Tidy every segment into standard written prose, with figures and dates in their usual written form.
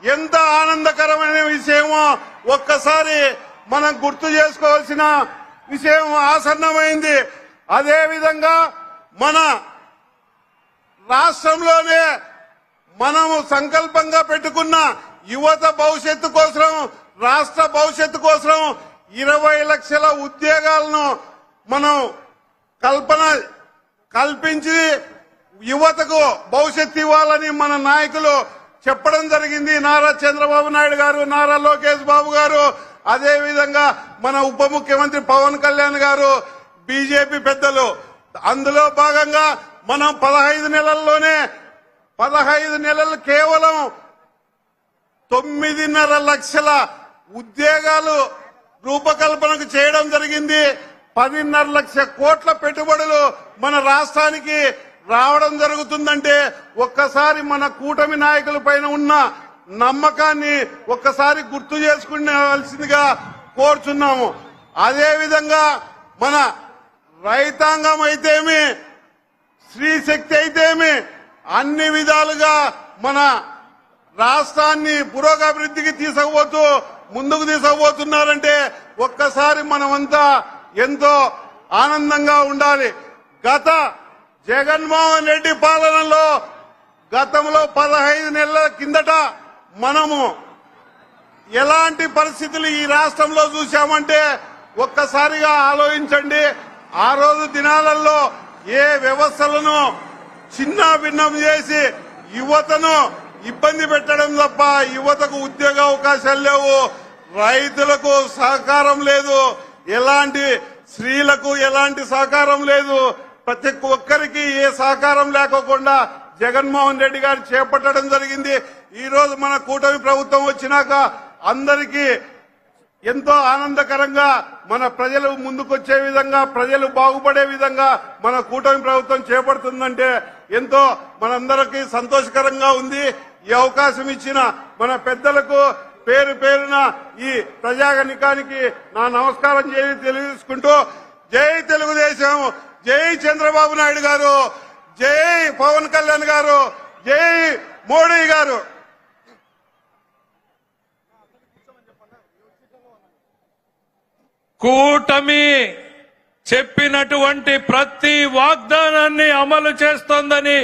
ఎంత ఆనందకరమైన విషయమో ఒక్కసారి మనం గుర్తు చేసుకోవాల్సిన విషయం ఆసన్నమైంది. అదే విధంగా మన రాష్ట్రంలోనే మనము సంకల్పంగా పెట్టుకున్న యువత భవిష్యత్తు కోసం, రాష్ట్ర భవిష్యత్తు కోసం 20 లక్షల ఉద్యోగాలను మనం కల్పించి యువతకు భవిష్యత్తు ఇవ్వాలని మన నాయకులు చెప్పడం జరిగింది. నారా చంద్రబాబు నాయుడు గారు, నారా లోకేష్ బాబు గారు, అదే విధంగా మన ఉప ముఖ్యమంత్రి పవన్ కళ్యాణ్ గారు, బీజేపీ పెద్దలు. అందులో భాగంగా మనం 15 నెలల్లోనే 15 నెలలు కేవలం 9.5 లక్షల ఉద్యోగాలు రూపకల్పనకు చేయడం జరిగింది. 10.5 లక్షల కోట్ల పెట్టుబడులు మన రాష్ట్రానికి రావడం జరుగుతుందంటే ఒక్కసారి మన కూటమి నాయకుల పైన ఉన్న నమ్మకాన్ని ఒక్కసారి గుర్తు చేసుకునేవలసిందిగా కోరుచున్నాము. అదే విధంగా మన రైతాంగం అయితేమి, స్త్రీ శక్తి అయితేమి అన్ని విధాలుగా మన రాష్ట్రాన్ని పురోగభివృద్ధికి ముందుకు తీసుకుపోతున్నారంటే ఒక్కసారి మనమంతా ఎంతో ఆనందంగా ఉండాలి. గత జగన్మోహన్ రెడ్డి పాలనలో గతంలో 15 నెలల కిందట మనము ఎలాంటి పరిస్థితులు ఈ రాష్ట్రంలో చూశామంటే ఒక్కసారిగా ఆలోచించండి. ఆ రోజు దినాలలో ఏ వ్యవస్థలను చిన్నాభిన్నం చేసి యువతను ఇబ్బంది పెట్టడం తప్ప యువతకు ఉద్యోగ అవకాశాలు లేవు, రైతులకు సహకారం లేదు, ఎలాంటి స్త్రీలకు ఎలాంటి సహకారం లేదు. ప్రతి ఒక్కరికి ఏ సహకారం లేకోకుండా జగన్మోహన్ రెడ్డి గారు చేపట్టడం జరిగింది. ఈ రోజు మన కూటమి ప్రభుత్వం వచ్చినాక అందరికీ ఎంతో ఆనందకరంగా మన ప్రజలు ముందుకొచ్చే విధంగా, ప్రజలు బాగుపడే విధంగా మన కూటమి ప్రభుత్వం చేపడుతుందంటే ఎంతో మనందరికీ సంతోషకరంగా ఉంది. ఈ అవకాశం ఇచ్చిన మన పెద్దలకు పేరు పేరున ఈ ప్రజాగణికానికి నా నమస్కారం తెలియజేసుకుంటూ జై తెలుగుదేశం, జై చంద్రబాబు నాయుడు గారు, జై పవన్ కళ్యాణ్ గారు, జై మోడీ గారు. కూటమి చెప్పినటువంటి ప్రతి వాగ్దానాన్ని అమలు చేస్తోందని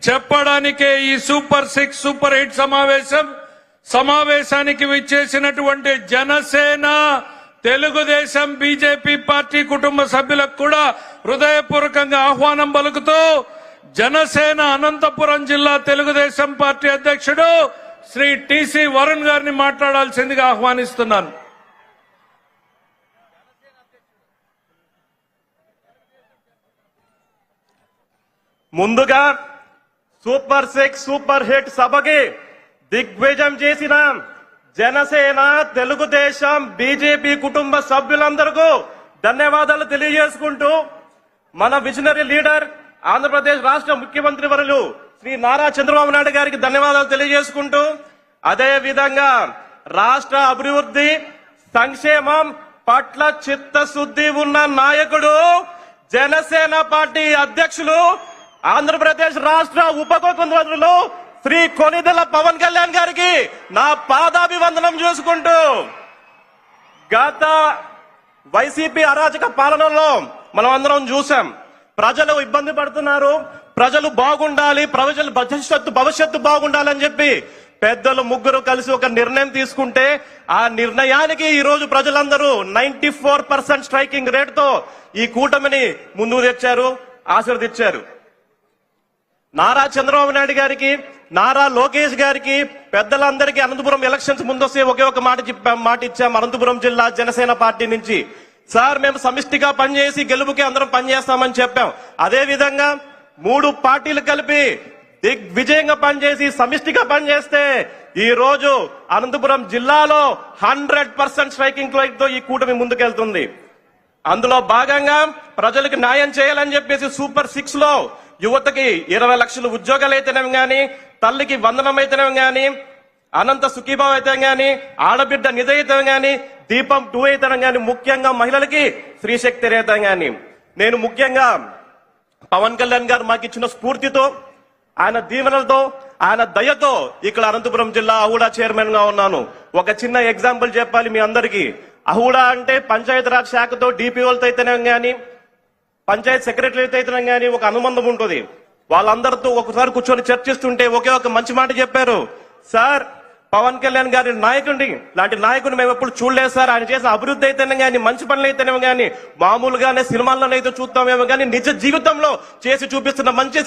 చెప్పడానికే ఈ సూపర్ 6 సూపర్ 8 సమావేశానికి విచ్చేసినటువంటి జనసేన, తెలుగుదేశం, బీజేపీ పార్టీ కుటుంబ సభ్యులకు కూడా హృదయపూర్వకంగా ఆహ్వానం పలుకుతూ జనసేన అనంతపురం జిల్లా తెలుగుదేశం పార్టీ అధ్యక్షుడు శ్రీ టిసి వరుణ్ గారిని మాట్లాడాల్సిందిగా ఆహ్వానిస్తున్నాను. ముందుగా సూపర్ 6 సూపర్ హిట్ సభకి దిగ్విజయం చేసిన జనసేన, తెలుగుదేశం, బీజేపీ కుటుంబ సభ్యులందరికీ ధన్యవాదాలు తెలియజేసుకుంటూ మన విజనరీ లీడర్ ఆంధ్రప్రదేశ్ రాష్ట్ర ముఖ్యమంత్రి వర్యులు శ్రీ నారా చంద్రబాబు నాయుడు గారికి ధన్యవాదాలు తెలియజేసుకుంటూ అదే విధంగా రాష్ట్ర అభివృద్ధి సంక్షేమం పట్ల చిత్తశుద్ధి ఉన్న నాయకుడు జనసేన పార్టీ అధ్యక్షులు ఆంధ్రప్రదేశ్ రాష్ట్ర ఉప ముఖ్యమంత్రులు శ్రీ కొనిదెల పవన్ కళ్యాణ్ గారికి నా పాదాభివందనం చేసుకుంటూ గత వైసీపీ అరాచక పాలనలో మనం అందరం చూసాం. ప్రజలు ఇబ్బంది పడుతున్నారు, ప్రజలు బాగుండాలి, ప్రజల భవిష్యత్తు బాగుండాలని చెప్పి పెద్దలు ముగ్గురు కలిసి ఒక నిర్ణయం తీసుకుంటే ఆ నిర్ణయానికి ఈ రోజు ప్రజలందరూ 94% స్ట్రైకింగ్ రేటుతో ఈ కూటమిని ముందుకు తెచ్చారు, ఆశీర్వదించారు. నారా చంద్రబాబు నాయుడు గారికి, నారా లోకేష్ గారికి, పెద్దలందరికీ అనంతపురం ఎలక్షన్స్ ముందొస్తే ఒకే ఒక మాట ఇచ్చాం అనంతపురం జిల్లా జనసేన పార్టీ నుంచి. సార్ మేము సమిష్టిగా పనిచేసి గెలుపుకి అందరం పనిచేస్తామని చెప్పాం. అదే విధంగా 3 పార్టీలు కలిపి దిగ్విజయంగా పనిచేసి సమిష్టిగా పనిచేస్తే ఈ రోజు అనంతపురం జిల్లాలో 100% స్ట్రైకింగ్ రేట్తో ఈ కూటమి ముందుకెళ్తుంది. అందులో భాగంగా ప్రజలకు న్యాయం చేయాలని చెప్పేసి సూపర్ 6 లో యువతకి 20 లక్షల ఉద్యోగాలు అయితేనేం గాని, తల్లికి వందనం అయితేనేం గాని, అనంత సుఖీభావ అయితే గాని, ఆడబిడ్డ నిధి అయితే గాని, దీపం 2 అయితే గాని, ముఖ్యంగా మహిళలకి స్త్రీశక్తి రేతం గాని, నేను ముఖ్యంగా పవన్ కళ్యాణ్ గారు మాకు ఇచ్చిన స్ఫూర్తితో, ఆయన దీవెనలతో, ఆయన దయతో ఇక్కడ అనంతపురం జిల్లా అహుడా చైర్మన్ గా ఉన్నాను. ఒక చిన్న ఎగ్జాంపుల్ చెప్పాలి మీ అందరికీ. అహుడా అంటే పంచాయతీరాజ్ శాఖతో డిపిఓలతో అయితేనే గానీ, పంచాయత్ సెక్రటరీతో అయితేనే గానీ ఒక అనుబంధం ఉంటుంది. వాళ్ళందరితో ఒకసారి కూర్చొని చర్చిస్తుంటే ఒకే ఒక మంచి మాట చెప్పారు. సార్, పవన్ కళ్యాణ్ గారి నాయకుడిని లాంటి నాయకుడిని మేము ఎప్పుడు చూడలేదు సార్. ఆయన చేసిన అభివృద్ధి అయితేనే గానీ, మంచి పనులు అయితేనేమో గానీ, మామూలుగానే సినిమాల్లోనైతే చూస్తామేమో గానీ నిజ జీవితంలో చేసి చూపిస్తున్న మంచి